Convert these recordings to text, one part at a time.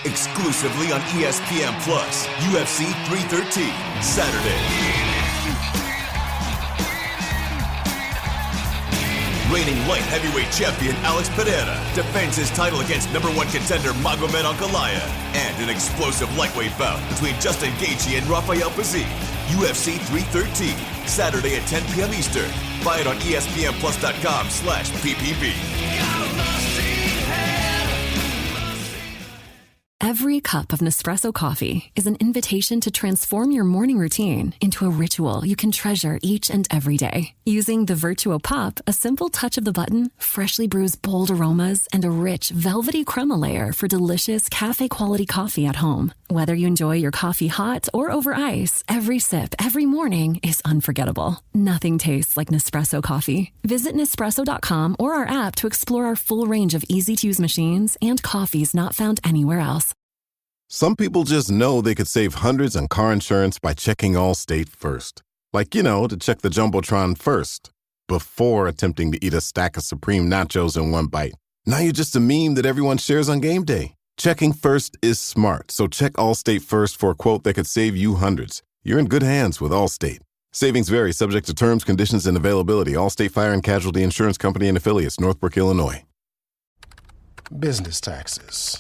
exclusively on ESPN Plus. UFC 313, Saturday. Reigning light heavyweight champion Alex Pereira defends his title against number one contender Magomed Ankalaev, and an explosive lightweight bout between Justin Gaethje and Rafael Pazzi. UFC 313, Saturday at 10 p.m. Eastern. Buy it on ESPNplus.com/PPB. Every cup of Nespresso coffee is an invitation to transform your morning routine into a ritual you can treasure each and every day. Using the Virtuo Pup, a simple touch of the button freshly brews bold aromas and a rich, velvety crema layer for delicious cafe-quality coffee at home. Whether you enjoy your coffee hot or over ice, every sip, every morning is unforgettable. Nothing tastes like Nespresso coffee. Visit Nespresso.com or our app to explore our full range of easy-to-use machines and coffees not found anywhere else. Some people just know they could save hundreds on car insurance by checking Allstate first. Like, to check the Jumbotron first, before attempting to eat a stack of Supreme nachos in one bite. Now you're just a meme that everyone shares on game day. Checking first is smart, so check Allstate first for a quote that could save you hundreds. You're in good hands with Allstate. Savings vary, subject to terms, conditions, and availability. Allstate Fire and Casualty Insurance Company and Affiliates, Northbrook, Illinois. Business taxes.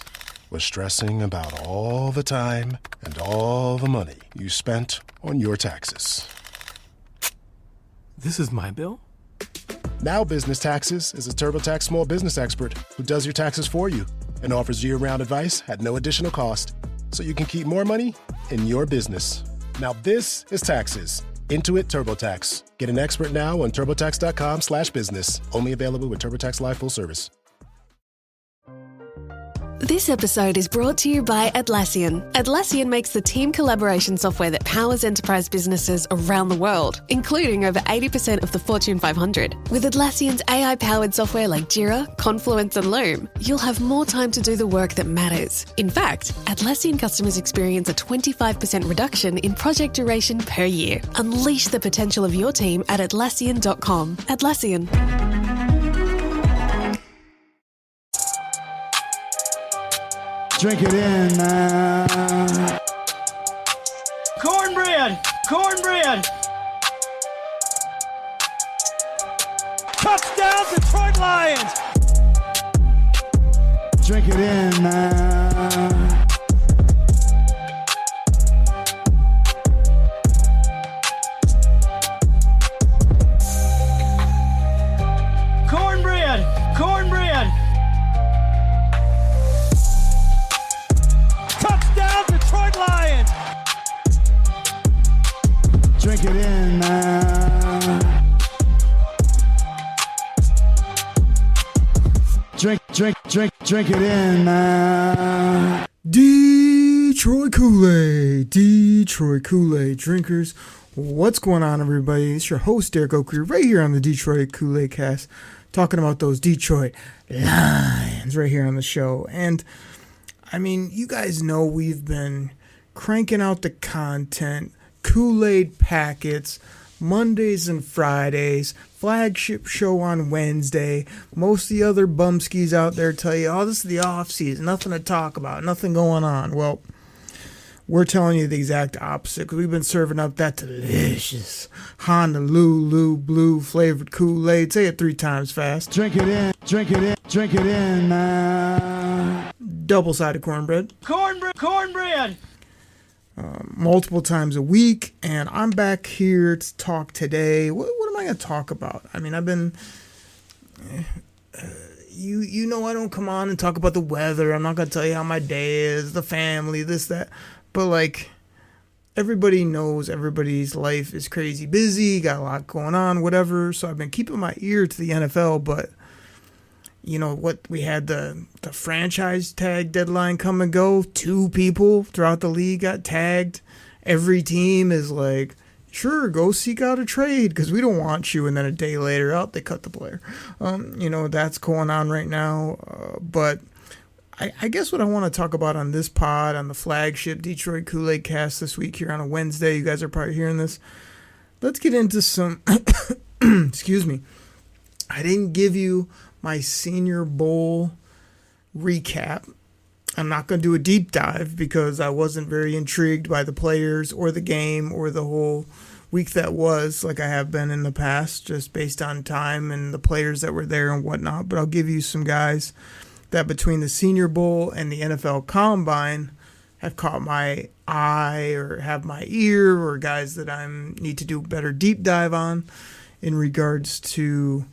Was stressing about all the time and all the money you spent on your taxes. This is my bill? Now Business Taxes is a TurboTax small business expert who does your taxes for you and offers year-round advice at no additional cost, so you can keep more money in your business. Now this is taxes. Intuit TurboTax. Get an expert now on TurboTax.com/business. Only available with TurboTax Live Full Service. This episode is brought to you by Atlassian. Atlassian makes the team collaboration software that powers enterprise businesses around the world, including over 80% of the Fortune 500. With Atlassian's AI-powered software like Jira, Confluence, and Loom, you'll have more time to do the work that matters. In fact, Atlassian customers experience a 25% reduction in project duration per year. Unleash the potential of your team at Atlassian.com. Atlassian. Drink it in, man. Cornbread! Cornbread! Touchdown, Detroit Lions! Drink it in, man. Cornbread! Cornbread! Touchdown, Detroit Lions! Drink it in, man. Drink it in, man. Detroit Koolaid drinkers. What's going on, everybody? It's your host, Derek Oakley, right here on the Detroit Koolaid Cast, talking about those Detroit Lions right here on the show. And I mean, you guys know we've been cranking out the content, Kool-Aid packets, Mondays and Fridays, flagship show on Wednesday. Most of the other bumskis out there tell you, oh, this is the off season, nothing to talk about, nothing going on. Well, we're telling you the exact opposite, because we've been serving up that delicious Honolulu blue flavored Kool-Aid. Say it 3 times fast. Drink it in, man. Double-sided cornbread. Cornbread! Multiple times a week, and I'm back here to talk today. What am I going to talk about? I mean, I've been, you know, I don't come on and talk about the weather. I'm not going to tell you how my day is, the family, this, that. But like, everybody knows everybody's life is crazy busy, got a lot going on, whatever. So I've been keeping my ear to the NFL, but you know what? We had the franchise tag deadline come and go. 2 people throughout the league got tagged. Every team is like, sure, go seek out a trade because we don't want you. And then a day later, they cut the player. You know, that's going on right now. But I guess what I want to talk about on this pod, on the flagship Detroit Koolaid Cast this week here on a Wednesday, you guys are probably hearing this. Let's get into some, excuse me. I didn't give you my Senior Bowl recap. I'm not going to do a deep dive because I wasn't very intrigued by the players or the game or the whole week that was, like I have been in the past, just based on time and the players that were there and whatnot. But I'll give you some guys that between the Senior Bowl and the NFL Combine have caught my eye or have my ear, or guys that I need to do better deep dive on in regards to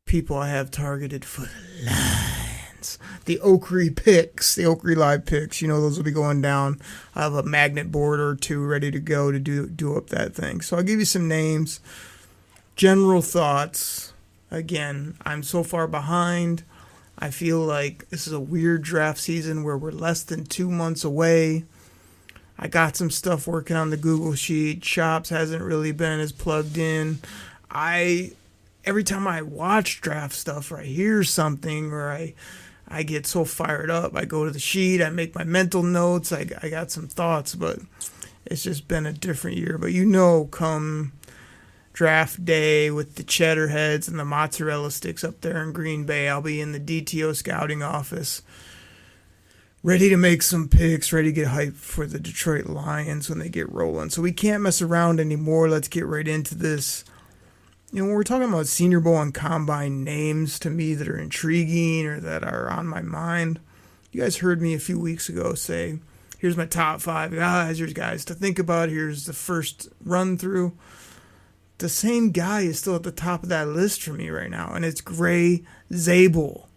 people I have targeted for the Lions. The Oakrey picks, the Oakrey Live picks, those will be going down. I have a magnet board or two ready to go to do up that thing. So I'll give you some names, general thoughts. Again, I'm so far behind. I feel like this is a weird draft season where we're less than 2 months away. I got some stuff working on the Google Sheet. Chops hasn't really been as plugged in. Every time I watch draft stuff or I hear something or I get so fired up, I go to the sheet, I make my mental notes, I got some thoughts, but it's just been a different year. But come draft day with the cheddar heads and the mozzarella sticks up there in Green Bay, I'll be in the DTO scouting office, ready to make some picks, ready to get hyped for the Detroit Lions when they get rolling. So we can't mess around anymore. Let's get right into this. When we're talking about Senior Bowl and Combine names to me that are intriguing or that are on my mind, you guys heard me a few weeks ago say, here's my top 5 guys, here's guys to think about, here's the first run through. The same guy is still at the top of that list for me right now, and it's Gray Zabel,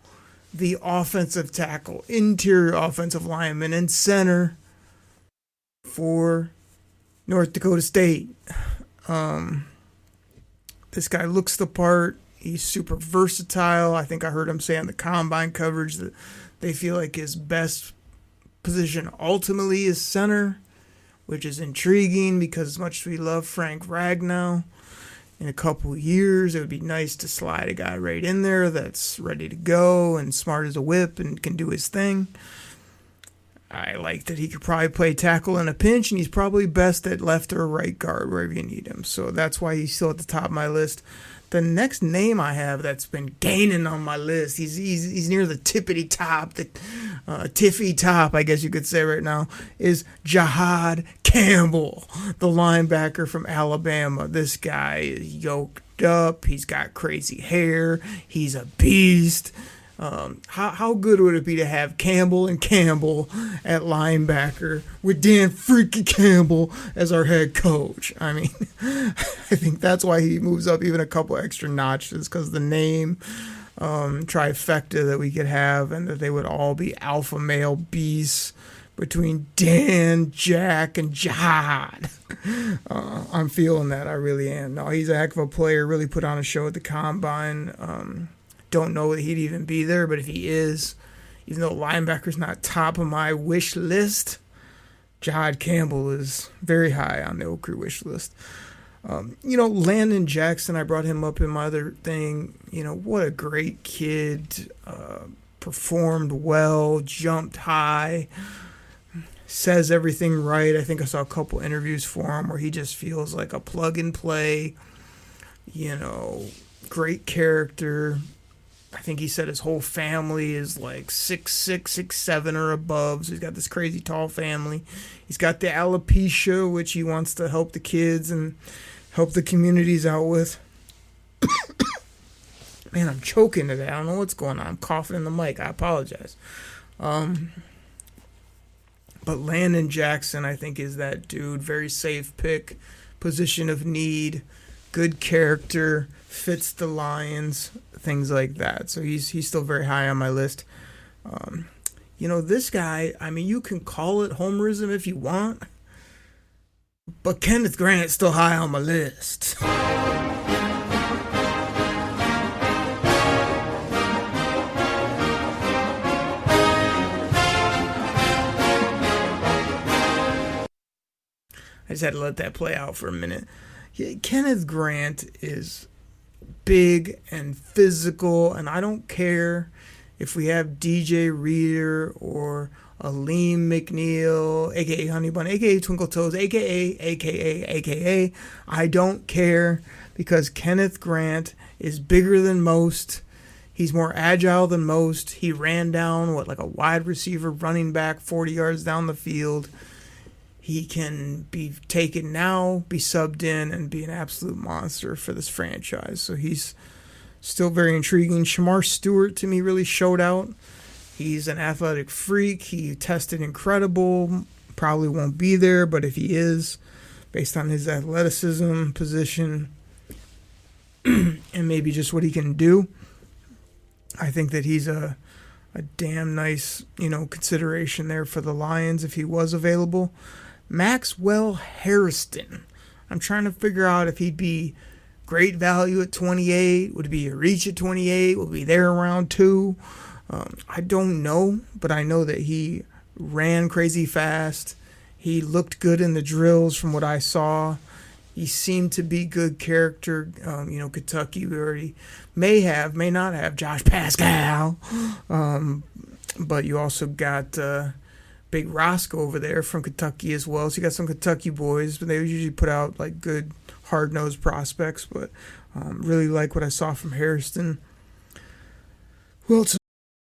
the offensive tackle, interior offensive lineman, and center for North Dakota State. This guy looks the part. He's super versatile. I think I heard him say on the Combine coverage that they feel like his best position ultimately is center, which is intriguing because as much as we love Frank Ragnow, in a couple of years, it would be nice to slide a guy right in there that's ready to go and smart as a whip and can do his thing. I like that he could probably play tackle in a pinch, and he's probably best at left or right guard wherever you need him. So that's why he's still at the top of my list. The next name I have that's been gaining on my list, he's near the tippity top, the tiffy top, I guess you could say right now, is Jahad Campbell, the linebacker from Alabama. This guy is yoked up. He's got crazy hair. He's a beast. How good would it be to have Campbell and Campbell at linebacker with Dan freaking Campbell as our head coach? I mean, I think that's why he moves up even a couple extra notches, because the name trifecta that we could have, and that they would all be alpha male beasts between Dan, Jack, and Jihad. I'm feeling that. I really am. No, he's a heck of a player. Really put on a show at the Combine. Don't know that he'd even be there, but if he is, even though linebacker's not top of my wish list, Jihad Campbell is very high on the Oakrey wish list. Landon Jackson, I brought him up in my other thing. What a great kid. Performed well, jumped high, says everything right. I think I saw a couple interviews for him where he just feels like a plug and play, great character. I think he said his whole family is like 6'6", 6'7", or above. So he's got this crazy tall family. He's got the alopecia, which he wants to help the kids and help the communities out with. Man, I'm choking today. I don't know what's going on. I'm coughing in the mic. I apologize. But Landon Jackson, I think, is that dude. Very safe pick. Position of need. Good character. Fits the Lions. Things like that. So he's still very high on my list. This guy, you can call it homerism if you want, but Kenneth Grant's still high on my list. I just had to let that play out for a minute. Kenneth Grant is big and physical, and I don't care if we have DJ Reader or Aleem McNeil, a.k.a. Honey Bun, a.k.a. Twinkle Toes, a.k.a. I don't care, because Kenneth Grant is bigger than most. He's more agile than most. He ran down, like a wide receiver running back 40 yards down the field. He can be taken now, be subbed in, and be an absolute monster for this franchise. So he's still very intriguing. Shamar Stewart, to me, really showed out. He's an athletic freak. He tested incredible. Probably won't be there, but if he is, based on his athleticism, position, and maybe just what he can do, I think that he's a damn nice, consideration there for the Lions if he was available. Maxwell Hairston. I'm trying to figure out if he'd be great value at 28. Would it be a reach at 28? Would be there around 2? I don't know, but I know that he ran crazy fast. He looked good in the drills from what I saw. He seemed to be good character. Kentucky, we already may not have Josh Pascal. But you also got Big Roscoe over there from Kentucky as well. So you got some Kentucky boys, but they usually put out like good hard-nosed prospects. But really like what I saw from Hairston. Who else?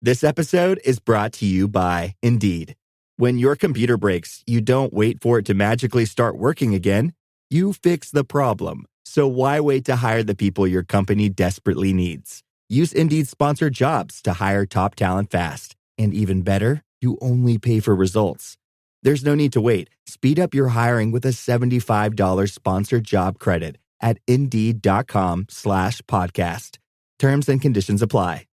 This episode is brought to you by Indeed. When your computer breaks, you don't wait for it to magically start working again. You fix the problem. So why wait to hire the people your company desperately needs? Use Indeed's sponsored jobs to hire top talent fast. And even better, you only pay for results. There's no need to wait. Speed up your hiring with a $75 sponsored job credit at Indeed.com/podcast. Terms and conditions apply.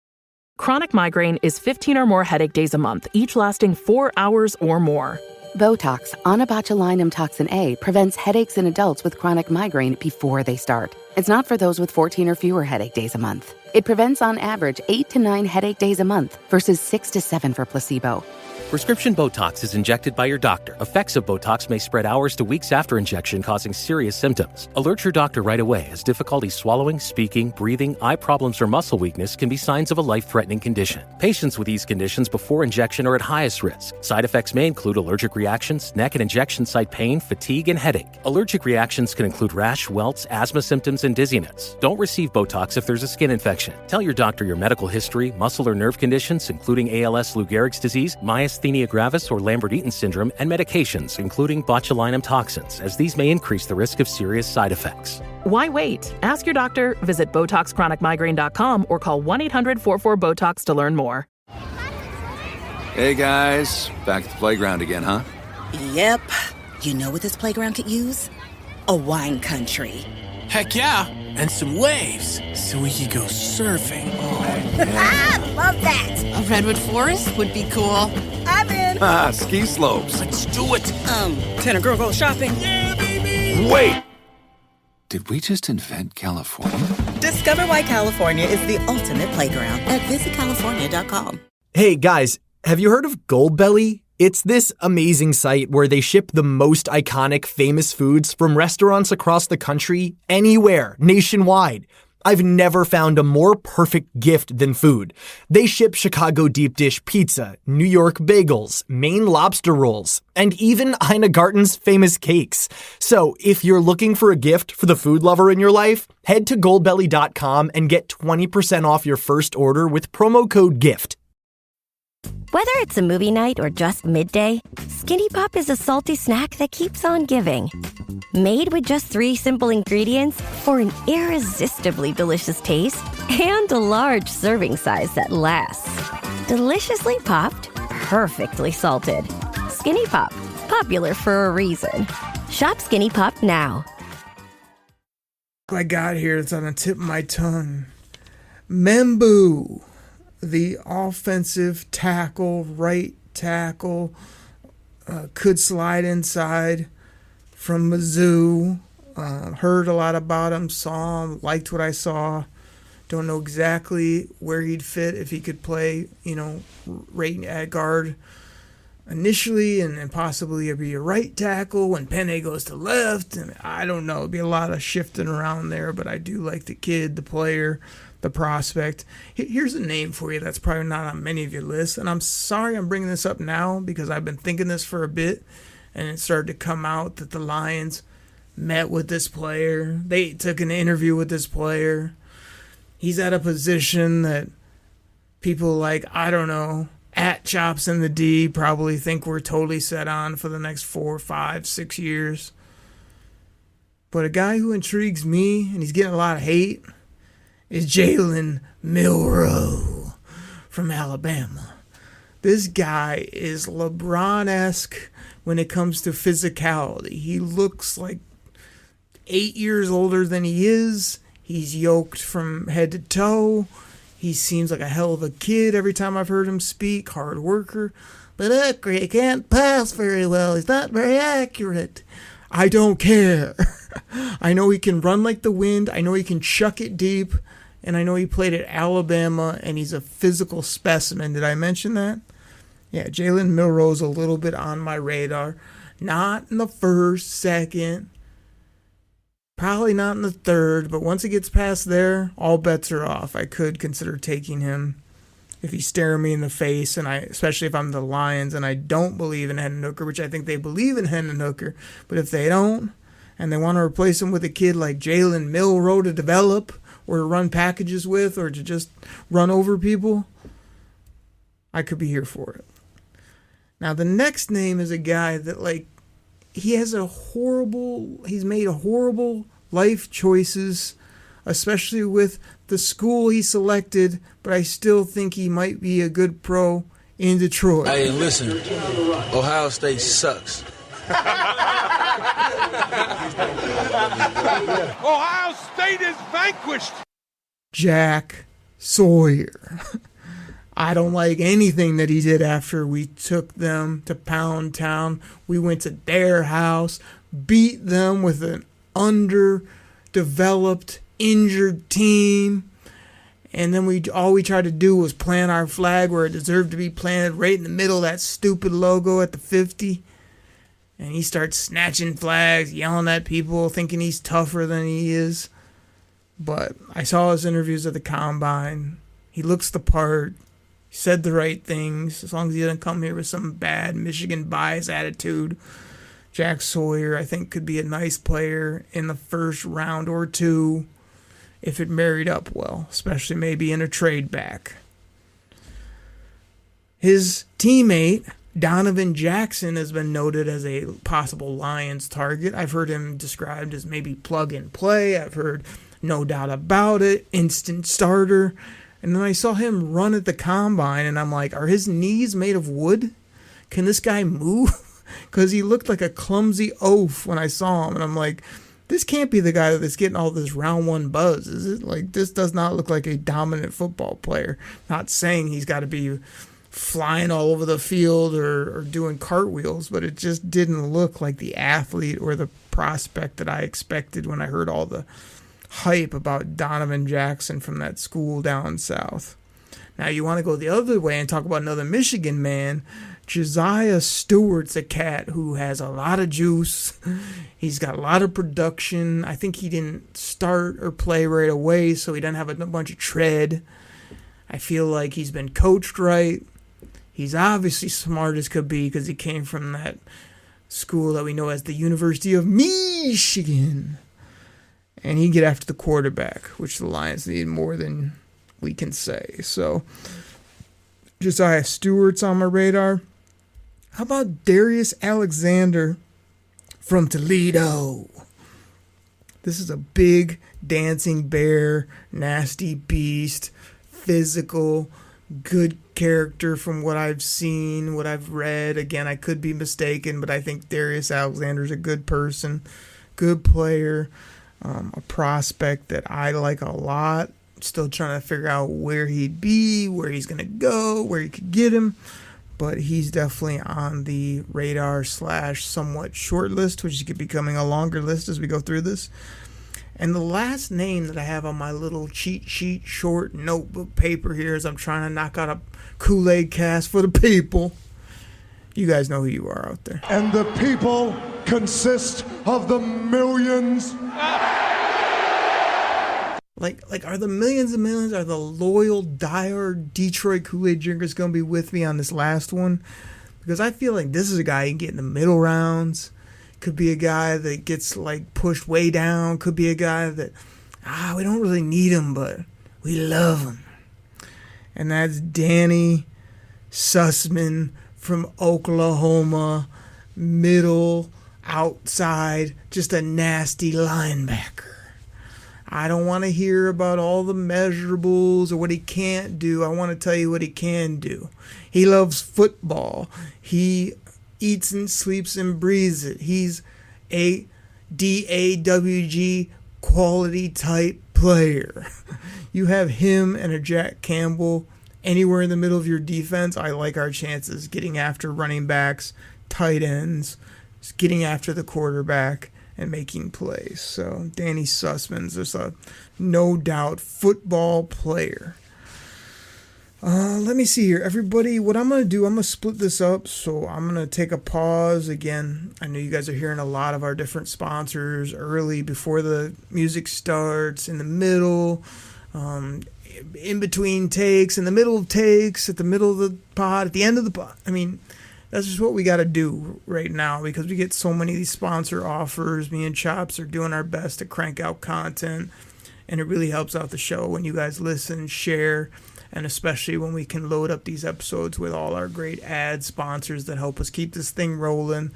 Chronic migraine is 15 or more headache days a month, each lasting 4 hours or more. Botox, onabotulinum toxin A, prevents headaches in adults with chronic migraine before they start. It's not for those with 14 or fewer headache days a month. It prevents on average 8 to 9 headache days a month versus 6 to 7 for placebo. Prescription Botox is injected by your doctor. Effects of Botox may spread hours to weeks after injection, causing serious symptoms. Alert your doctor right away, as difficulty swallowing, speaking, breathing, eye problems, or muscle weakness can be signs of a life-threatening condition. Patients with these conditions before injection are at highest risk. Side effects may include allergic reactions, neck and injection site pain, fatigue, and headache. Allergic reactions can include rash, welts, asthma symptoms, and dizziness. Don't receive Botox if there's a skin infection. Tell your doctor your medical history, muscle or nerve conditions, including ALS, Lou Gehrig's disease, myasthenia gravis, or Lambert-Eaton syndrome, and medications, including botulinum toxins, as these may increase the risk of serious side effects. Why wait? Ask your doctor, visit BotoxChronicMigraine.com, or call 1-800-44-BOTOX to learn more. Hey guys, back at the playground again, huh? Yep. You know what this playground could use? A wine country. Heck yeah, and some waves, so we could go surfing. Oh, yeah. Love that. A redwood forest would be cool. I'm in. Ski slopes. Let's do it. Can a girl go shopping? Yeah, baby. Wait! Did we just invent California? Discover why California is the ultimate playground at visitcalifornia.com. Hey guys, have you heard of Goldbelly? It's this amazing site where they ship the most iconic, famous foods from restaurants across the country, anywhere, nationwide. I've never found a more perfect gift than food. They ship Chicago deep dish pizza, New York bagels, Maine lobster rolls, and even Ina Garten's famous cakes. So if you're looking for a gift for the food lover in your life, head to goldbelly.com and get 20% off your first order with promo code GIFT. Whether it's a movie night or just midday, Skinny Pop is a salty snack that keeps on giving. Made with just 3 simple ingredients for an irresistibly delicious taste and a large serving size that lasts. Deliciously popped, perfectly salted. Skinny Pop, popular for a reason. Shop Skinny Pop now. I got here, it's on the tip of my tongue. Membu, the offensive tackle, right tackle, could slide inside from Mizzou. Heard a lot about him, saw him, liked what I saw. Don't know exactly where he'd fit, if he could play, right at guard initially, and possibly be a right tackle when Penne goes to left. And I don't know, it'd be a lot of shifting around there, but I do like the kid, the player, the prospect. Here's a name for you that's probably not on many of your lists, and I'm sorry I'm bringing this up now because I've been thinking this for a bit, and it started to come out that the Lions met with this player. They took an interview with this player. He's at a position that people like, I don't know, at Chops in the D probably think we're totally set on for the next 4, 5, 6 years. But a guy who intrigues me, and he's getting a lot of hate, is Jalen Milroe from Alabama. This guy is LeBron-esque when it comes to physicality. He looks like 8 years older than he is. He's yoked from head to toe. He seems like a hell of a kid every time I've heard him speak. Hard worker. But he can't pass very well. He's not very accurate. I don't care. I know he can run like the wind. I know he can chuck it deep. And I know he played at Alabama, and he's a physical specimen. Did I mention that? Yeah, Jalen Milroe's a little bit on my radar. Not in the first, second. Probably not in the third, but once it gets past there, all bets are off. I could consider taking him if he's staring me in the face, and especially if I'm the Lions and I don't believe in Hendon Hooker, which I think they believe in Hendon Hooker. But if they don't, and they want to replace him with a kid like Jalen Milroe to develop, or to run packages with, or to just run over people, I could be here for it. Now, the next name is a guy that, like, he's made horrible life choices, especially with the school he selected, but I still think he might be a good pro in Detroit. Hey, listen, Ohio State sucks. Ohio State is vanquished. Jack Sawyer. I don't like anything that he did after we took them to Pound Town. We went to their house, beat them with an underdeveloped, injured team. And then all we tried to do was plant our flag where it deserved to be planted, right in the middle of that stupid logo at the 50. And he starts snatching flags, yelling at people, thinking he's tougher than he is. But I saw his interviews at the Combine. He looks the part. He said the right things. As long as he doesn't come here with some bad Michigan bias attitude. Jack Sawyer, I think, could be a nice player in the first round or two if it married up well, especially maybe in a trade back. His teammate, Donovan Jackson, has been noted as a possible Lions target. I've heard him described as maybe plug and play. I've heard no doubt about it, instant starter. And then I saw him run at the Combine, and I'm like, are his knees made of wood? Can this guy move? Because he looked like a clumsy oaf when I saw him. And I'm like, this can't be the guy that's getting all this round one buzz, is it? Like, this does not look like a dominant football player. Not saying he's got to be flying all over the field or doing cartwheels, but it just didn't look like the athlete or the prospect that I expected when I heard all the hype about Donovan Jackson from that school down south. Now, you want to go the other way and talk about another Michigan man. Josiah Stewart's a cat who has a lot of juice. He's got a lot of production. I think he didn't start or play right away, so he doesn't have a bunch of tread. I feel like he's been coached right. He's obviously smart as could be because he came from that school that we know as the University of Michigan. And he can get after the quarterback, which the Lions need more than we can say. So, Josiah Stewart's on my radar. How about Darius Alexander from Toledo? This is a big dancing bear, nasty beast, physical, good character from what I've seen, what I've read. Again, I could be mistaken, but I think Darius Alexander's a good person, good player, a prospect that I like a lot. Still trying to figure out where he'd be, where he's going to go, where you could get him. But he's definitely on the radar / somewhat short list, which is becoming a longer list as we go through this. And the last name that I have on my little cheat sheet short notebook paper here as I'm trying to knock out a Koolaid Cast for the people. You guys know who you are out there. And the people consist of the millions. Like, are the millions and millions, are the loyal, diehard Detroit Kool-Aid drinkers going to be with me on this last one? Because I feel like this is a guy you can get in the middle rounds. Could be a guy that gets, like, pushed way down. Could be a guy that, we don't really need him, but we love him. And that's Danny Sussman from Oklahoma, middle, outside, just a nasty linebacker. I don't want to hear about all the measurables or what he can't do. I want to tell you what he can do. He loves football. He eats and sleeps and breathes it. He's a DAWG quality type player. You have him and a Jack Campbell anywhere in the middle of your defense. I like our chances getting after running backs, tight ends, getting after the quarterback, and making plays. So Danny Sussman's just a no doubt football player. Let me see here. Everybody, what I'm going to do, I'm going to split this up. So I'm going to take a pause again. I know you guys are hearing a lot of our different sponsors early before the music starts, in the middle, in between takes, in the middle of takes, at the middle of the pod, at the end of the pod. I mean, that's just what we got to do right now because we get so many of these sponsor offers. Me and Chops are doing our best to crank out content, and it really helps out the show when you guys listen, share, and especially when we can load up these episodes with all our great ad sponsors that help us keep this thing rolling,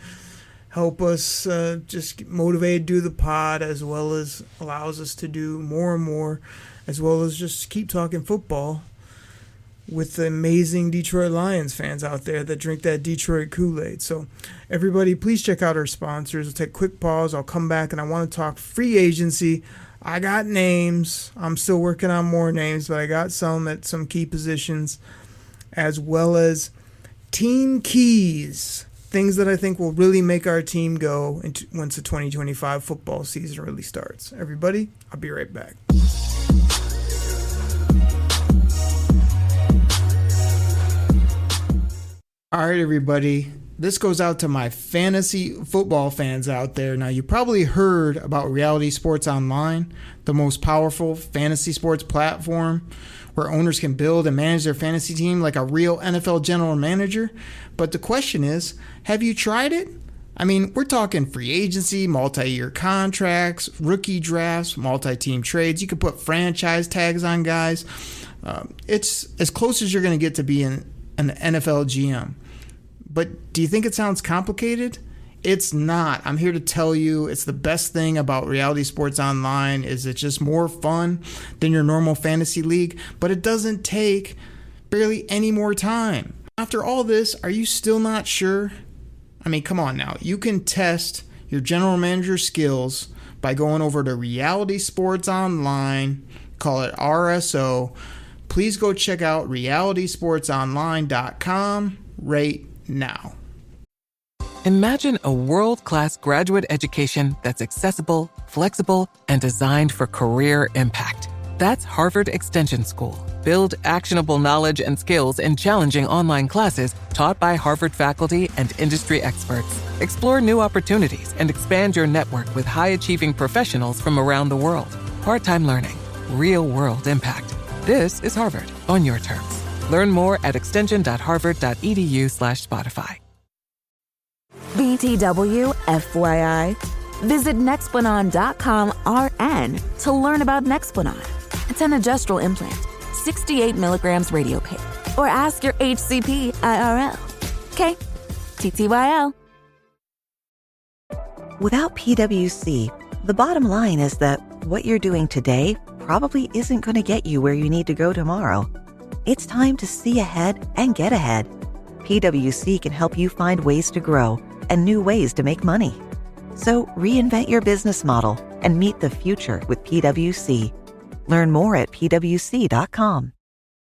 help us just get motivated to do the pod, as well as allows us to do more and more, as well as just keep talking football with the amazing Detroit Lions fans out there that drink that Detroit Koolaid. So everybody, please check out our sponsors. We'll take a quick pause. I'll come back, and I want to talk free agency. I got names. I'm still working on more names, but I got some at some key positions, as well as team keys, things that I think will really make our team go once the 2025 football season really starts. Everybody, I'll be right back. All right, everybody. This goes out to my fantasy football fans out there. Now, you probably heard about Reality Sports Online, the most powerful fantasy sports platform where owners can build and manage their fantasy team like a real NFL general manager. But the question is, have you tried it? I mean, we're talking free agency, multi-year contracts, rookie drafts, multi-team trades. You can put franchise tags on guys. It's as close as you're going to get to being an NFL GM. But do you think it sounds complicated? It's not. I'm here to tell you it's the best thing about Reality Sports Online is it's just more fun than your normal fantasy league, but it doesn't take barely any more time. After all this, are you still not sure? I mean, come on now. You can test your general manager skills by going over to Reality Sports Online, call it RSO. Please go check out realitysportsonline.com right now. Imagine a world-class graduate education that's accessible, flexible, and designed for career impact. That's Harvard Extension School. Build actionable knowledge and skills in challenging online classes taught by Harvard faculty and industry experts. Explore new opportunities and expand your network with high-achieving professionals from around the world. Part-time learning, real-world impact. This is Harvard on your terms. Learn more at extension.harvard.edu/Spotify. BTW, FYI. Visit Nexplanon.com RN to learn about Nexplanon, a tenagestrel implant, 68 milligrams radiopaque, or ask your HCP IRL. Okay, TTYL. Without PwC, the bottom line is that what you're doing today probably isn't going to get you where you need to go tomorrow. It's time to see ahead and get ahead. PwC can help you find ways to grow and new ways to make money. So reinvent your business model and meet the future with PwC. Learn more at pwc.com.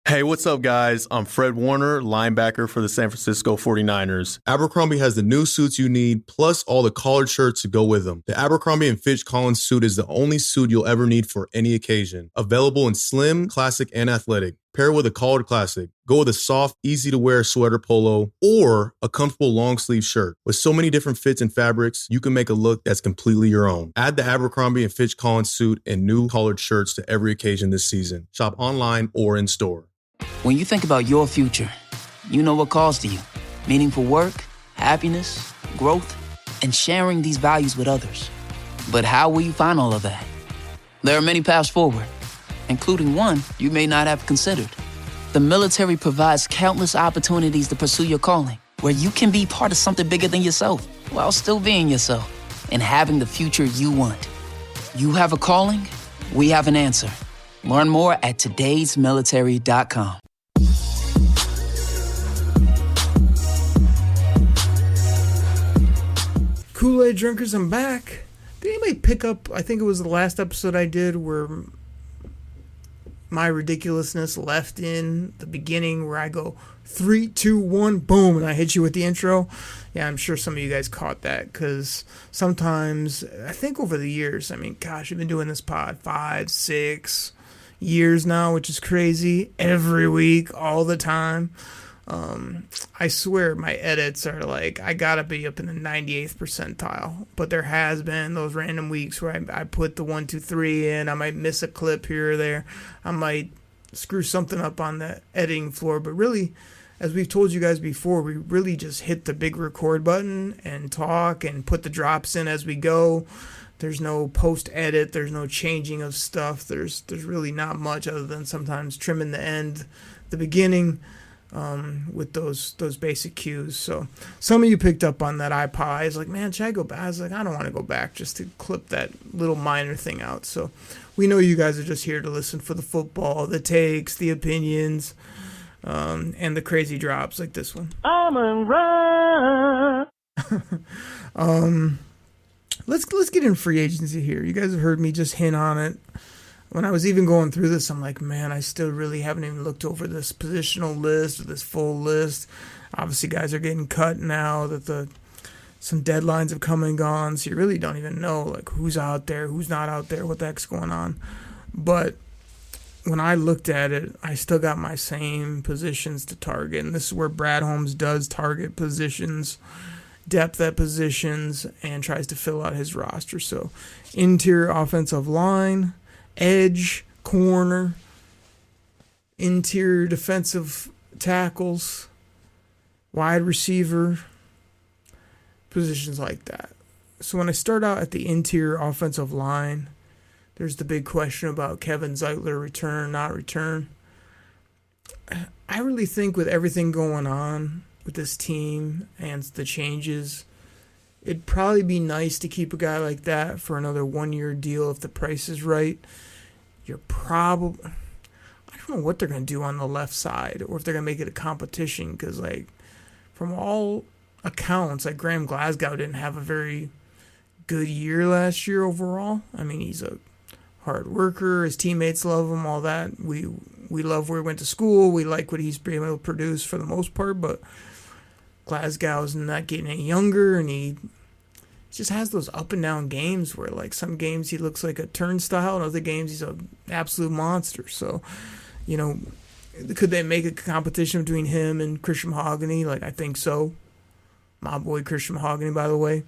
Hey, what's up, guys? I'm Fred Warner, linebacker for the San Francisco 49ers. Abercrombie has the new suits you need, plus all the collared shirts to go with them. The Abercrombie & Fitch Collins suit is the only suit you'll ever need for any occasion. Available in slim, classic, and athletic. Pair with a collared classic. Go with a soft, easy-to-wear sweater polo or a comfortable long-sleeve shirt. With so many different fits and fabrics, you can make a look that's completely your own. Add the Abercrombie & Fitch Collins suit and new collared shirts to every occasion this season. Shop online or in store. When you think about your future, you know what calls to you. Meaningful work, happiness, growth, and sharing these values with others. But how will you find all of that? There are many paths forward, including one you may not have considered. The military provides countless opportunities to pursue your calling, where you can be part of something bigger than yourself, while still being yourself, and having the future you want. You have a calling, we have an answer. Learn more at todaysmilitary.com. Kool-Aid drinkers, I'm back. Did anybody pick up, I think it was the last episode I did where my ridiculousness left in the beginning where I go 3, 2, 1, boom, and I hit you with the intro? Yeah, I'm sure some of you guys caught that, because sometimes, I think over the years, I mean, gosh, I've been doing this pod 5, 6 years now, which is crazy, every week, all the time. I swear my edits are like, I gotta be up in the 98th percentile, but there has been those random weeks where I put the 1, 2, 3 in. I might miss a clip here or there. I might screw something up on the editing floor, but really, as we've told you guys before, we really just hit the big record button and talk and put the drops in as we go. There's no post-edit. There's no changing of stuff. There's really not much other than sometimes trimming the end, the beginning, with those basic cues. So some of you picked up on that iPod. It's like, man, should I go back? I was like, I don't want to go back just to clip that little minor thing out. So we know you guys are just here to listen for the football, the takes, the opinions, and the crazy drops like this one. I'm a run. Let's get in free agency here. You guys have heard me just hint on it. When I was even going through this, I'm like, man, I still really haven't even looked over this positional list or this full list. Obviously, guys are getting cut now that some deadlines have come and gone, so you really don't even know like who's out there, who's not out there, what the heck's going on. But when I looked at it, I still got my same positions to target, and this is where Brad Holmes does target positions, depth at positions, and tries to fill out his roster. So interior offensive line, edge, corner, interior defensive tackles, wide receiver, positions like that. So when I start out at the interior offensive line, there's the big question about Kevin Zeitler return, not return. I really think with everything going on with this team and the changes, it'd probably be nice to keep a guy like that for another 1-year deal if the price is right. You're probably, I don't know what they're going to do on the left side, or if they're going to make it a competition, because like from all accounts, like Graham Glasgow didn't have a very good year last year overall. I mean, he's a hard worker, his teammates love him, all that. We love where he went to school, we like what he's been able to produce for the most part, but Glasgow's not getting any younger, and he just has those up and down games where like some games he looks like a turnstile, and other games he's an absolute monster. So, you know, could they make a competition between him and Christian Mahogany? Like, I think so. My boy Christian Mahogany, by the way,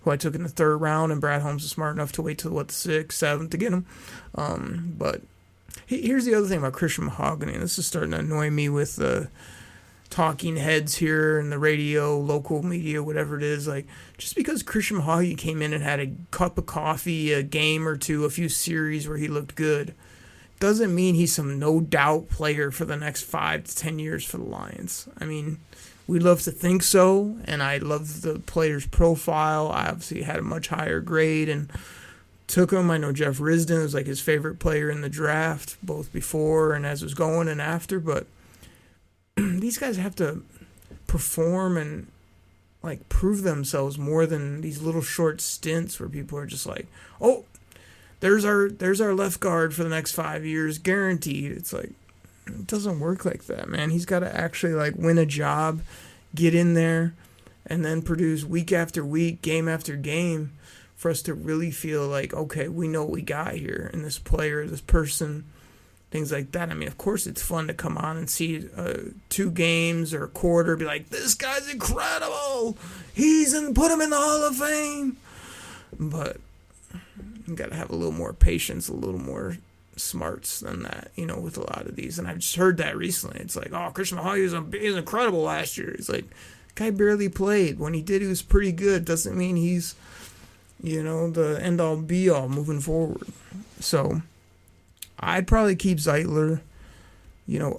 who I took in the 3rd round, and Brad Holmes was smart enough to wait till the 6th, 7th to get him. But here's the other thing about Christian Mahogany, and this is starting to annoy me with the talking heads here in the radio, local media, whatever it is. Like, just because Christian Mahogany came in and had a cup of coffee, a game or two, a few series where he looked good, doesn't mean he's some no-doubt player for the next 5 to 10 years for the Lions. I mean, we love to think so, and I love the player's profile. I obviously had a much higher grade and took him. I know Jeff Risdon was like his favorite player in the draft, both before and as it was going and after, but these guys have to perform and like prove themselves more than these little short stints where people are just like, oh, there's our left guard for the next 5 years, guaranteed. It's like, it doesn't work like that, man. He's got to actually like win a job, get in there, and then produce week after week, game after game for us to really feel like, okay, we know what we got here in this player, this person, things like that. I mean, of course, it's fun to come on and see 2 games or a quarter, be like, this guy's incredible. Put him in the Hall of Fame. But you got to have a little more patience, a little more smarts than that, you know, with a lot of these. And I've just heard that recently. It's like, oh, Christian Mahogany was incredible last year. It's like, guy barely played. When he did, he was pretty good. Doesn't mean he's, you know, the end-all, be-all moving forward. So I'd probably keep Zeitler.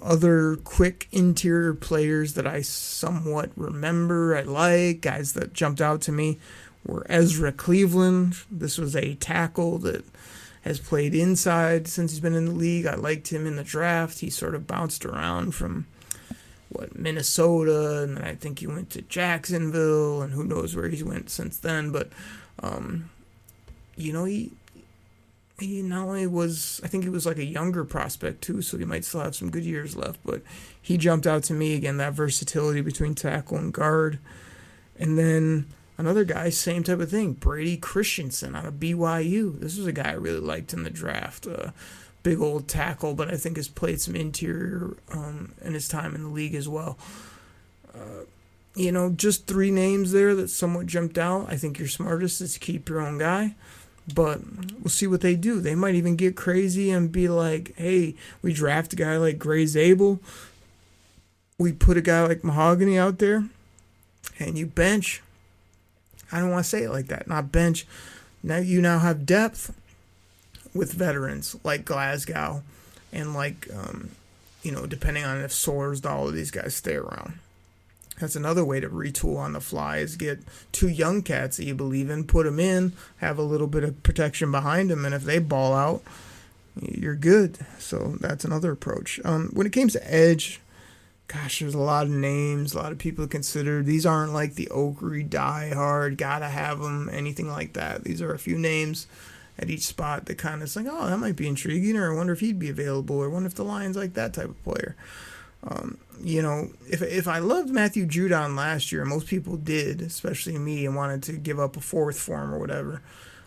other quick interior players that I somewhat remember, I like, guys that jumped out to me were Ezra Cleveland. This was a tackle that has played inside since he's been in the league. I liked him in the draft. He sort of bounced around from, Minnesota, and then I think he went to Jacksonville, and who knows where he went since then. But, he not only was, I think he was like a younger prospect too, so he might still have some good years left, but he jumped out to me again, that versatility between tackle and guard. And then another guy, same type of thing, Brady Christensen out of BYU. This was a guy I really liked in the draft. Big old tackle, but I think has played some interior in his time in the league as well. Just 3 names there that somewhat jumped out. I think your smartest is to keep your own guy. But we'll see what they do. They might even get crazy and be like, hey, we draft a guy like Gray Zabel. We put a guy like Mahogany out there. And you bench. I don't want to say it like that. Not bench. Now you have depth with veterans like Glasgow. And depending on if Sorsdahl or these guys stay around. That's another way to retool on the fly, is get 2 young cats that you believe in, put them in, have a little bit of protection behind them, and if they ball out, you're good. So that's another approach. When it came to edge, gosh, there's a lot of names, a lot of people to consider. These aren't like the Oakery die hard, gotta have them, anything like that. These are a few names at each spot that kind of is like, oh, that might be intriguing, or I wonder if he'd be available, or I wonder if the Lions like that type of player. If I loved Matthew Judon last year, most people did, especially me, and wanted to give up a 4th for him or whatever.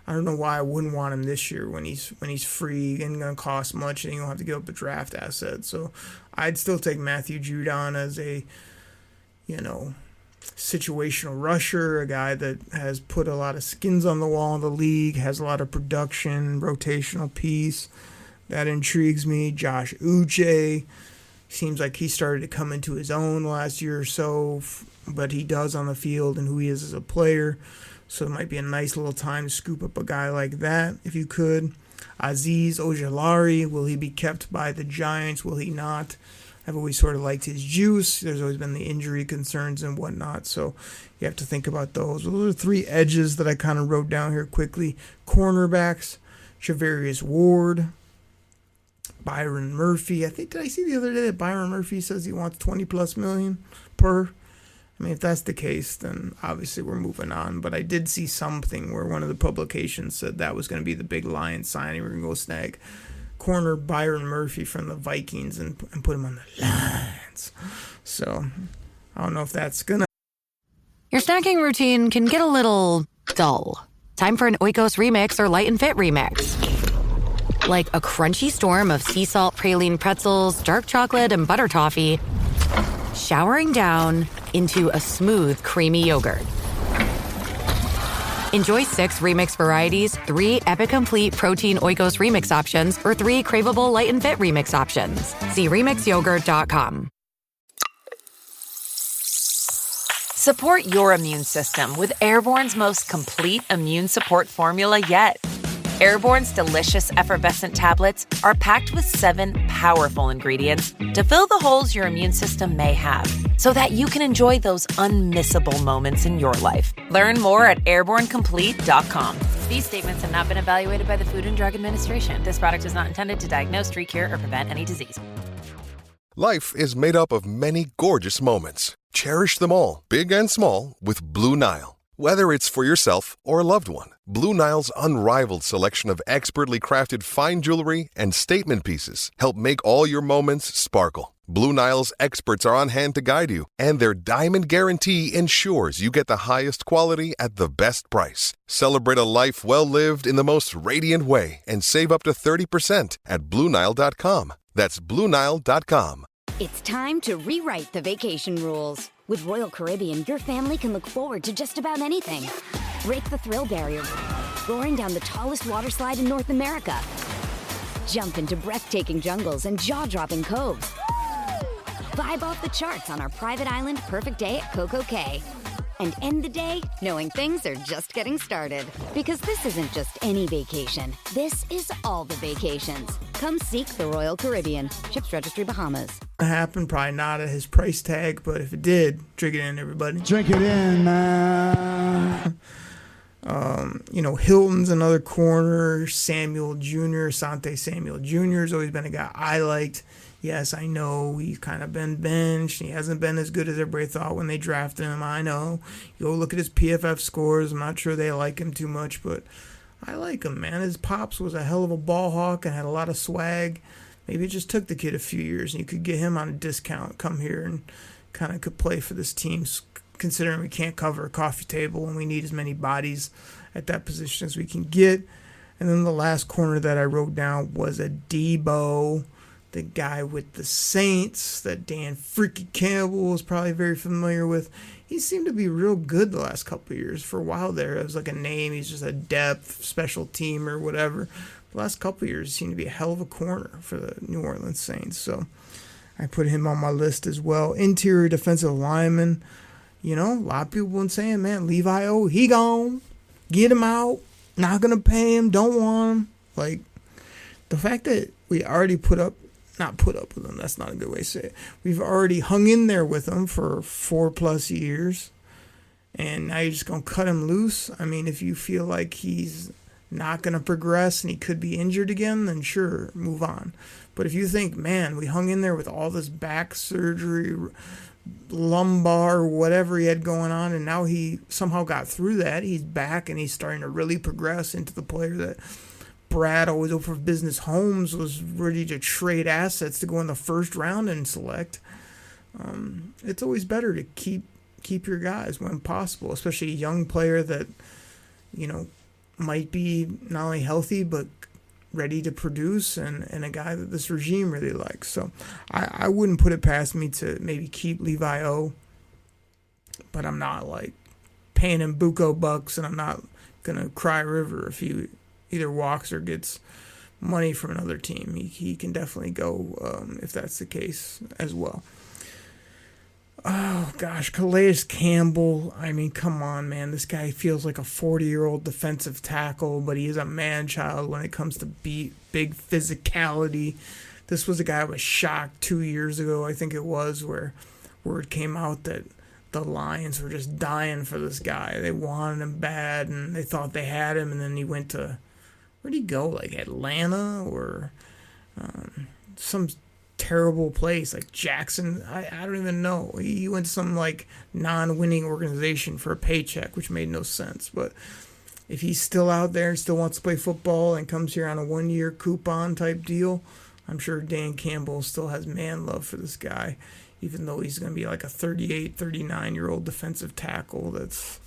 I don't know why I wouldn't want him this year when he's free and going to cost much and you don't have to give up a draft asset. So I'd still take Matthew Judon as a, situational rusher, a guy that has put a lot of skins on the wall in the league, has a lot of production, rotational piece. That intrigues me. Josh Uche. Seems like he started to come into his own last year or so, but he does on the field and who he is as a player. So it might be a nice little time to scoop up a guy like that if you could. Azeez Ojulari, will he be kept by the Giants? Will he not? I've always sort of liked his juice. There's always been the injury concerns and whatnot, so you have to think about those. Those are 3 edges that I kind of wrote down here quickly. Cornerbacks, Charvarius Ward, Byron Murphy. Did I see the other day that Byron Murphy says he wants $20+ million per? I mean, if that's the case, then obviously we're moving on. But I did see something where one of the publications said that was going to be the big Lions signing. We're going to go snag corner Byron Murphy from the Vikings and put him on the Lions. So I don't know if that's going to... Your snacking routine can get a little dull. Time for an Oikos Remix or Light and Fit Remix. Like a crunchy storm of sea salt praline pretzels, dark chocolate, and butter toffee, showering down into a smooth, creamy yogurt. Enjoy 6 remix varieties, 3 Epic Complete Protein Oikos Remix options, or 3 craveable Light and Fit Remix options. See RemixYogurt.com. Support your immune system with Airborne's most complete immune support formula yet. Airborne's delicious effervescent tablets are packed with 7 powerful ingredients to fill the holes your immune system may have, so that you can enjoy those unmissable moments in your life. Learn more at airbornecomplete.com. These statements have not been evaluated by the Food and Drug Administration. This product is not intended to diagnose, treat, cure, or prevent any disease. Life is made up of many gorgeous moments. Cherish them all, big and small, with Blue Nile. Whether it's for yourself or a loved one, Blue Nile's unrivaled selection of expertly crafted fine jewelry and statement pieces help make all your moments sparkle. Blue Nile's experts are on hand to guide you, and their diamond guarantee ensures you get the highest quality at the best price. Celebrate a life well lived in the most radiant way and save up to 30% at BlueNile.com. That's BlueNile.com. It's time to rewrite the vacation rules. With Royal Caribbean, your family can look forward to just about anything. Break the thrill barrier, roaring down the tallest water slide in North America. Jump into breathtaking jungles and jaw-dropping coves. Vibe off the charts on our private island Perfect Day at Coco Cay. and end the day knowing things are just getting started. Because this isn't just any vacation. This is all the vacations. Come seek the Royal Caribbean. Ships Registry, Bahamas. Happened, probably not at his price tag, but if it did, drink it in, everybody. Drink it in, man. Hilton's another corner. Samuel Jr., Asante Samuel Jr. has always been a guy I liked. Yes, I know he's kind of been benched. He hasn't been as good as everybody thought when they drafted him. I know. You go look at his PFF scores. I'm not sure they like him too much, but I like him, man. His pops was a hell of a ball hawk and had a lot of swag. Maybe it just took the kid a few years, and you could get him on a discount, come here and kind of could play for this team, considering we can't cover a coffee table and we need as many bodies at that position as we can get. And then the last corner that I wrote down was a Debo, the guy with the Saints that Dan Freaky Campbell was probably very familiar with. He seemed to be real good the last couple of years. For a while there, it was like a name. He's just a depth, special team or whatever. The last couple of years, he seemed to be a hell of a corner for the New Orleans Saints. So I put him on my list as well. Interior defensive lineman. A lot of people been saying, man, Levi O, he gone. Get him out. Not going to pay him. Don't want him. Like, the fact that we already not put up with him, that's not a good way to say it. We've already hung in there with him for 4+ years, and now you're just going to cut him loose? I mean, if you feel like he's not going to progress and he could be injured again, then sure, move on. But if you think, man, we hung in there with all this back surgery, lumbar, whatever he had going on, and now he somehow got through that, he's back and he's starting to really progress into the player that Brad, always over for business Holmes, was ready to trade assets to go in the first round and select. It's always better to keep your guys when possible, especially a young player that, might be not only healthy but ready to produce, and a guy that this regime really likes. So I wouldn't put it past me to maybe keep Levi O, but I'm not like paying him buco bucks, and I'm not going to cry river if he either walks or gets money from another team. He can definitely go if that's the case as well. Oh, gosh, Calais Campbell. I mean, come on, man. This guy feels like a 40-year-old defensive tackle, but he is a man-child when it comes to big physicality. This was a guy I was shocked 2 years ago, I think it was, where word came out that the Lions were just dying for this guy. They wanted him bad, and they thought they had him, and then he went to, where'd he go, like Atlanta or some terrible place like Jackson? I don't even know. He went to some like non-winning organization for a paycheck, which made no sense. But if he's still out there and still wants to play football and comes here on a 1-year coupon type deal, I'm sure Dan Campbell still has man love for this guy, even though he's going to be like a 38, 39-year-old defensive tackle. That's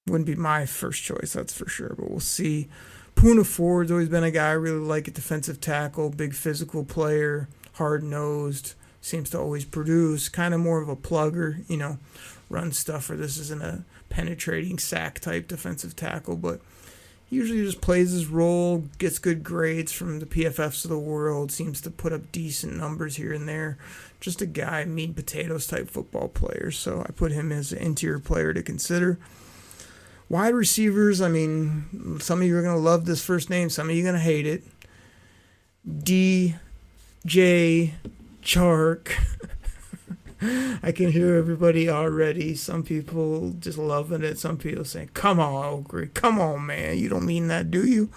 wouldn't be my first choice, that's for sure, but we'll see. Poona Ford's always been a guy I really like at defensive tackle, big physical player, hard-nosed, seems to always produce, kind of more of a plugger, run stuffer. This isn't a penetrating sack-type defensive tackle, but he usually just plays his role, gets good grades from the PFFs of the world, seems to put up decent numbers here and there. Just a guy, meat and potatoes type football player, so I put him as an interior player to consider. Wide receivers, I mean, some of you are going to love this first name, some of you are going to hate it. DJ Chark. I can hear everybody already. Some people just loving it. Some people saying, come on, Oakley. Come on, man. You don't mean that, do you?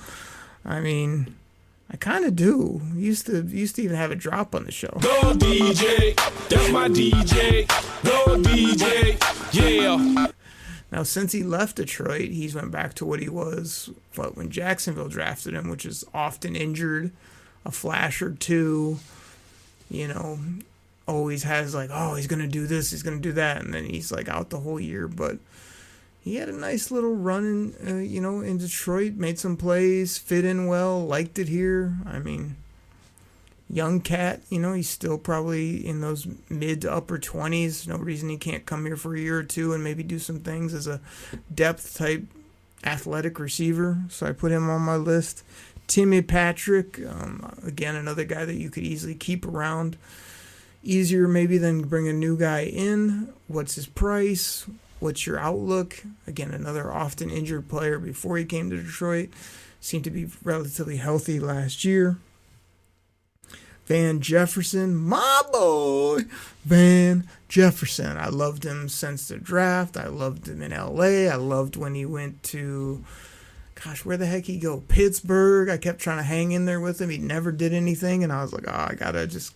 I mean, I kind of do. Used to even have a drop on the show. Go DJ. That's my DJ. Go DJ. Yeah. Now, since he left Detroit, he's went back to what he was when Jacksonville drafted him, which is often injured, a flash or two, always has like, oh, he's going to do this, he's going to do that, and then he's like out the whole year. But he had a nice little run in Detroit, made some plays, fit in well, liked it here. I mean, young cat, he's still probably in those mid to upper 20s. No reason he can't come here for a year or two and maybe do some things as a depth type athletic receiver. So I put him on my list. Timmy Patrick, again, another guy that you could easily keep around. easier maybe than bring a new guy in. What's his price? What's your outlook? Again, another often injured player before he came to Detroit. Seemed to be relatively healthy last year. Van Jefferson, my boy, Van Jefferson. I loved him since the draft. I loved him in LA. I loved when he went to, gosh, where the heck he go? Pittsburgh. I kept trying to hang in there with him. He never did anything, and I was like, oh, I gotta just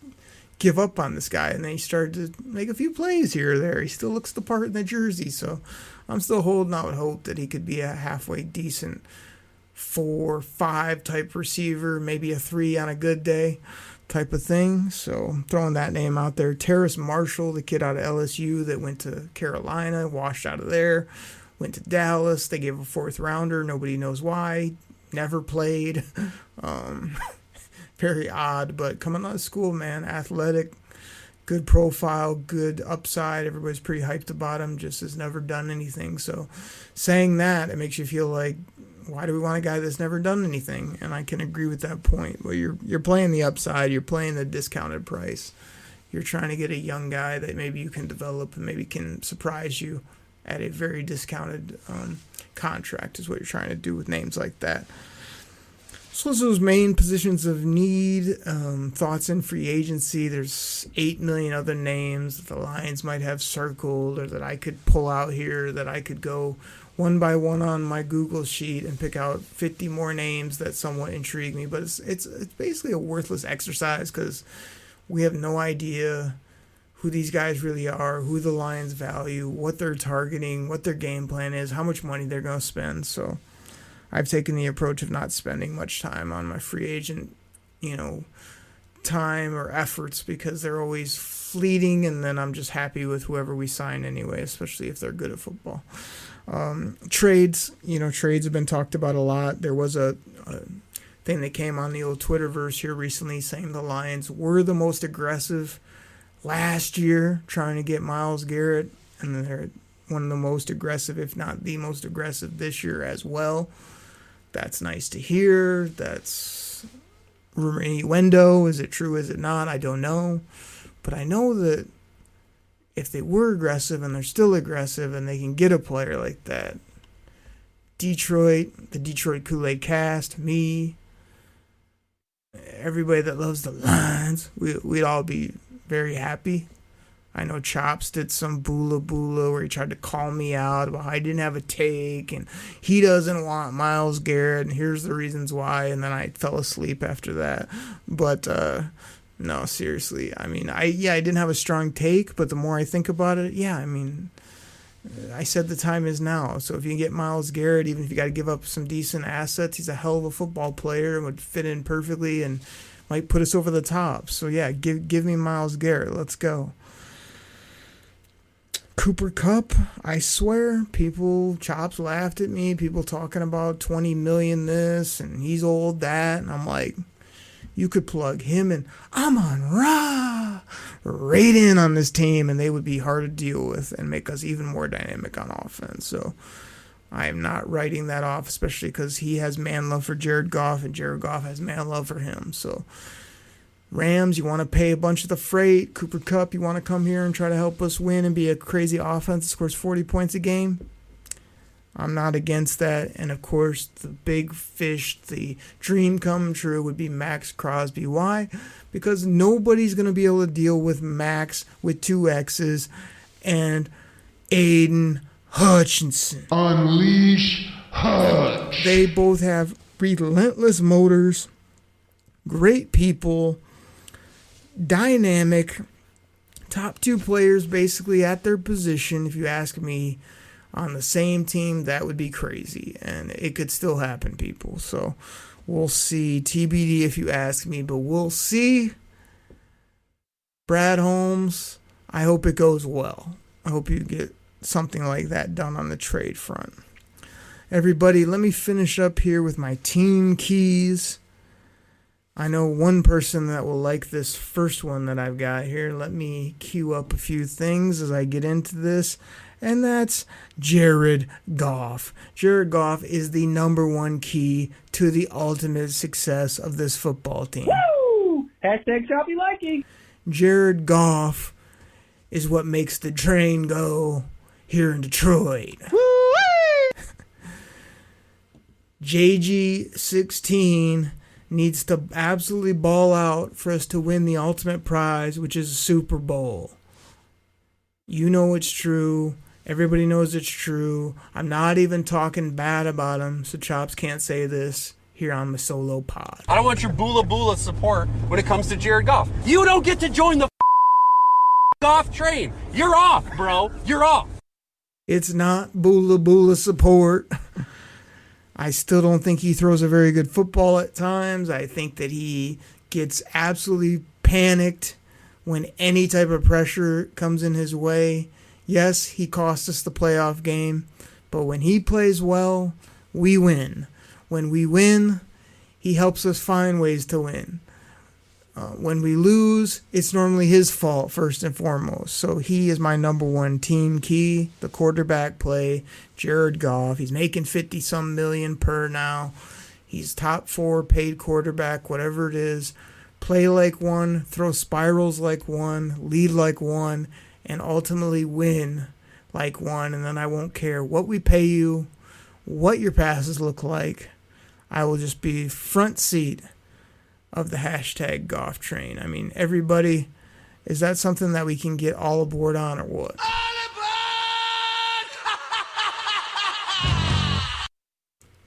give up on this guy. And then he started to make a few plays here or there. He still looks the part in the jersey, so I'm still holding out hope that he could be a halfway decent 4-5 type receiver, maybe a 3 on a good day type of thing. So I'm throwing that name out there. Terrace Marshall, the kid out of LSU that went to Carolina, washed out of there, went to Dallas. They gave a 4th rounder. Nobody knows why. Never played. Very odd, but coming out of school, man, athletic, good profile, good upside. Everybody's pretty hyped about him, just has never done anything. So saying that, it makes you feel like, why do we want a guy that's never done anything? And I can agree with that point. Well, you're playing the upside. You're playing the discounted price. You're trying to get a young guy that maybe you can develop and maybe can surprise you at a very discounted contract is what you're trying to do with names like that. So those main positions of need, thoughts in free agency. There's 8 million other names that the Lions might have circled or that I could pull out here, that I could go one by one on my Google sheet and pick out 50 more names that somewhat intrigue me. But it's basically a worthless exercise because we have no idea who these guys really are, who the Lions value, what they're targeting, what their game plan is, how much money they're going to spend. So I've taken the approach of not spending much time on my free agent, time or efforts because they're always fleeting, and then I'm just happy with whoever we sign anyway, especially if they're good at football. Trades, trades have been talked about a lot. There was a thing that came on the old Twitterverse here recently saying the Lions were the most aggressive last year trying to get Myles Garrett, and they're one of the most aggressive, if not the most aggressive this year as well. That's nice to hear. That's rumor innuendo. Is it true? Is it not? I don't know. But I know that if they were aggressive and they're still aggressive and they can get a player like that, Detroit, the Detroit Koolaid Cast, me, everybody that loves the Lions, we'd all be very happy. I know Chops did some boola where he tried to call me out about how I didn't have a take and he doesn't want Myles Garrett and here's the reasons why, and then I fell asleep after that. But no, seriously, I mean, I didn't have a strong take, but the more I think about it, I said the time is now. So if you can get Myles Garrett, even if you got to give up some decent assets, he's a hell of a football player and would fit in perfectly and might put us over the top. So yeah, give me Myles Garrett. Let's go. Cooper Kupp, I swear, Chops laughed at me, people talking about 20 million this, and he's old that, and I'm like, you could plug him and Amon-Ra right in on this team, and they would be hard to deal with and make us even more dynamic on offense. So I am not writing that off, especially because he has man love for Jared Goff, and Jared Goff has man love for him. So Rams, you want to pay a bunch of the freight. Cooper Kupp, you want to come here and try to help us win and be a crazy offense that scores 40 points a game? I'm not against that. And, of course, the big fish, the dream come true would be Max Crosby. Why? Because nobody's going to be able to deal with Max with 2 X's and Aiden Hutchinson. Unleash Hutch. They both have relentless motors, great people, dynamic, top 2 players basically at their position. If you ask me, on the same team, that would be crazy, and it could still happen, people. So we'll see. TBD if you ask me, but we'll see. Brad Holmes, I hope it goes well. I hope you get something like that done on the trade front. Everybody, let me finish up here with my team keys. I know one person that will like this first one that I've got here. Let me cue up a few things as I get into this, and that's Jared Goff. Jared Goff is the number 1 key to the ultimate success of this football team. Woo! Hashtag choppy liking. Jared Goff is what makes the train go here in Detroit. JG16 needs to absolutely ball out for us to win the ultimate prize, which is a Super Bowl. You know it's true. Everybody knows it's true. I'm not even talking bad about him, so Chops can't say this here on my solo pod. I don't want your boola support when it comes to Jared Goff. You don't get to join the Goff train. You're off, bro. You're off. It's not boola support. I still don't think he throws a very good football at times. I think that he gets absolutely panicked when any type of pressure comes in his way. Yes, he cost us the playoff game, but when he plays well, we win. When we win, he helps us find ways to win. When we lose, it's normally his fault first and foremost. So he is my number one team key, the quarterback play, Jared Goff. He's making 50-some million per now. He's top 4 paid quarterback, whatever it is. Play like one, throw spirals like one, lead like one, and ultimately win like one. And then I won't care what we pay you, what your passes look like. I will just be front seat of the hashtag Goff train. I mean, everybody, is that something that we can get all aboard on or what?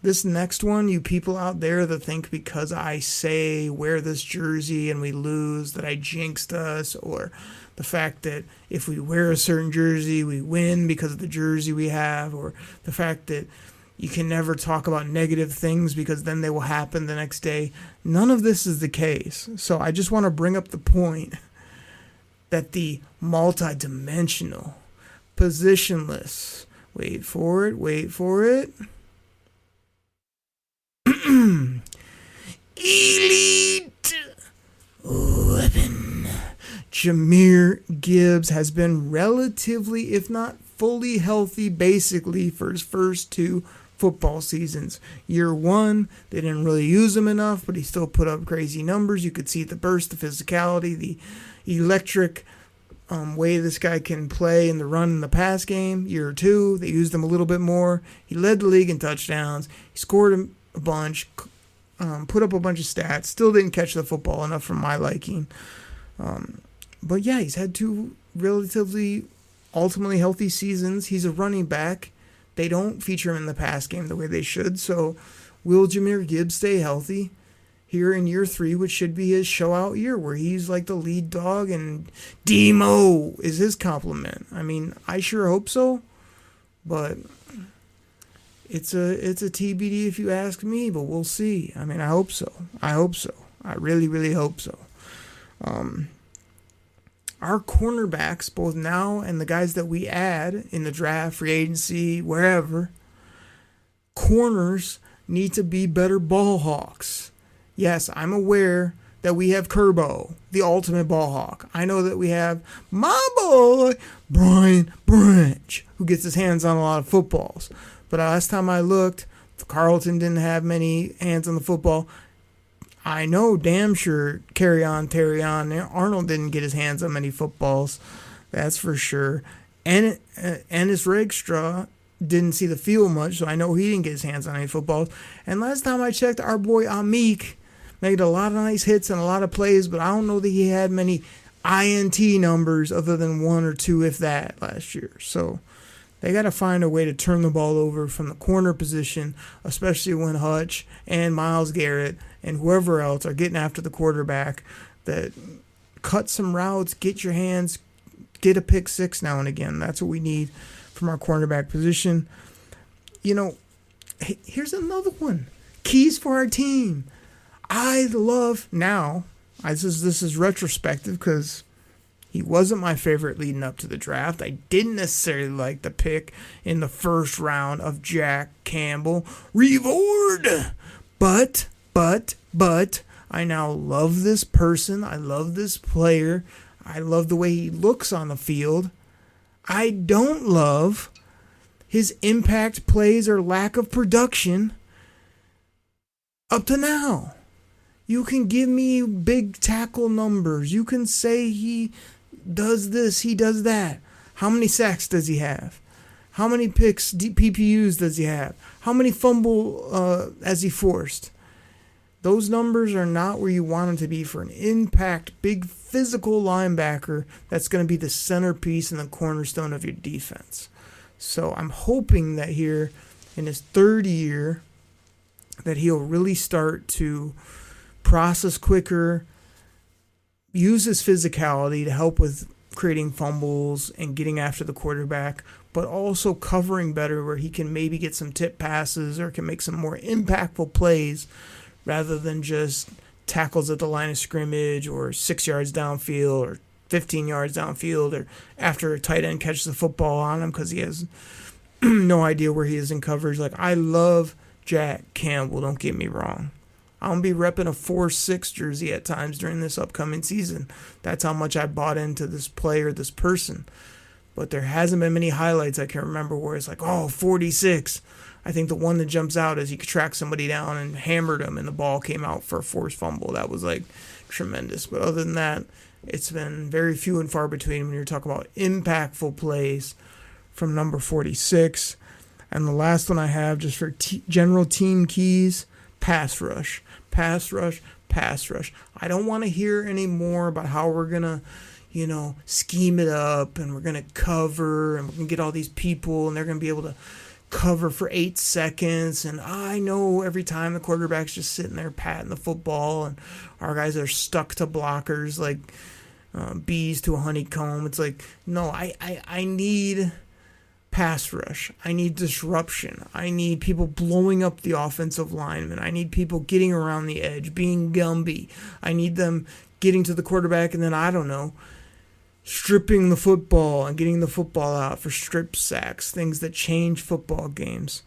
This next one, you people out there that think because I say wear this jersey and we lose that I jinxed us, or the fact that if we wear a certain jersey we win because of the jersey we have, or the fact that you can never talk about negative things because then they will happen the next day. None of this is the case. So I just want to bring up the point that the multi-dimensional, positionless, wait for it, elite weapon, Jahmyr Gibbs has been relatively, if not fully healthy, basically for his first 2 football seasons. Year 1, they didn't really use him enough, but he still put up crazy numbers. You could see the burst, the physicality, the electric way this guy can play in the run and the pass game. Year 2, they used him a little bit more. He led the league in touchdowns. He scored a bunch, put up a bunch of stats. Still didn't catch the football enough for my liking. But yeah, he's had 2 relatively ultimately healthy seasons. He's a running back. They don't feature him in the pass game the way they should. So will Jahmyr Gibbs stay healthy here in year 3, which should be his show-out year, where he's like the lead dog and Demo is his compliment? I mean, I sure hope so, but it's a TBD if you ask me, but we'll see. I mean, I hope so. I really, really hope so. Our cornerbacks, both now and the guys that we add in the draft, free agency, wherever, corners need to be better ball hawks. Yes, I'm aware that we have Kerbo, the ultimate ball hawk. I know that we have my boy, Brian Branch, who gets his hands on a lot of footballs. But last time I looked, Carlton didn't have many hands on the football. I know damn sure Terrion Arnold didn't get his hands on many footballs. That's for sure. And his Ragstra didn't see the field much, so I know he didn't get his hands on any footballs. And last time I checked, our boy Amik made a lot of nice hits and a lot of plays, but I don't know that he had many INT numbers other than 1 or 2, if that, last year. So they got to find a way to turn the ball over from the corner position, especially when Hutch and Myles Garrett and whoever else are getting after the quarterback, that cut some routes, get your hands, get a pick 6 now and again. That's what we need from our cornerback position. You know, here's another one. Keys for our team. I love now, this is retrospective because he wasn't my favorite leading up to the draft. I didn't necessarily like the pick in the first round of Jack Campbell. Reward! But, I now love this person. I love this player. I love the way he looks on the field. I don't love his impact plays or lack of production up to now. You can give me big tackle numbers. You can say he does this, he does that. How many sacks does he have? How many picks, PPUs does he have? How many fumble has he forced? Those numbers are not where you want him to be for an impact, big physical linebacker that's going to be the centerpiece and the cornerstone of your defense. So I'm hoping that here in his third year that he'll really start to process quicker, use his physicality to help with creating fumbles and getting after the quarterback, but also covering better where he can maybe get some tip passes or can make some more impactful plays rather than just tackles at the line of scrimmage or 6 yards downfield or 15 yards downfield or after a tight end catches the football on him because he has no idea where he is in coverage. Like, I love Jack Campbell, don't get me wrong. I'm going to be repping a 4-6 jersey at times during this upcoming season. That's how much I bought into this player, this person. But there hasn't been many highlights I can remember where it's like, 46. I think the one that jumps out is he could track somebody down and hammered him and the ball came out for a forced fumble. That was like tremendous. But other than that, it's been very few and far between when you're talking about impactful plays from number 46. And the last one I have just for general team keys, pass rush. Pass rush, pass rush. I don't want to hear any more about how we're going to, scheme it up and we're going to cover and we're going to get all these people and they're going to be able to cover for 8 seconds. And I know every time the quarterback's just sitting there patting the football and our guys are stuck to blockers like bees to a honeycomb. It's like, no, I need pass rush. I need disruption. I need people blowing up the offensive linemen. I need people getting around the edge, being Gumby. I need them getting to the quarterback and then, stripping the football and getting the football out for strip sacks, things that change football games.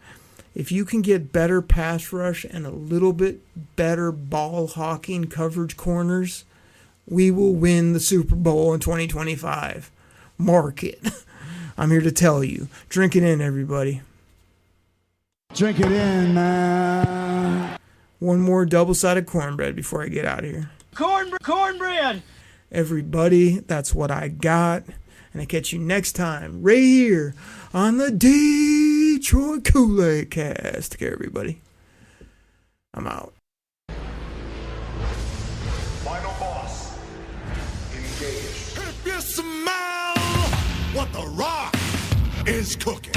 If you can get better pass rush and a little bit better ball hawking coverage corners, we will win the Super Bowl in 2025. Mark it. I'm here to tell you. Drink it in, everybody. Drink it in, man. One more double-sided cornbread before I get out of here. Cornbread! Everybody, that's what I got. And I catch you next time right here on the Detroit Koolaid Cast. Take care, everybody. I'm out. Final boss. Engaged. If you smell what the Rock is cooking.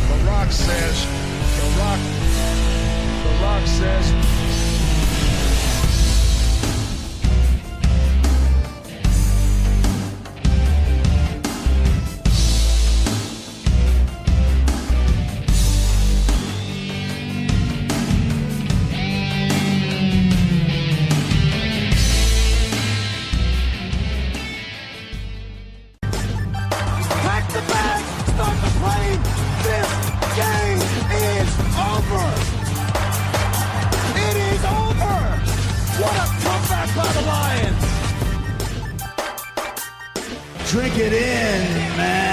The Rock says, Pack the bag, start the plane. This game is over. It is over. What a comeback by the Lions. drink it in, man.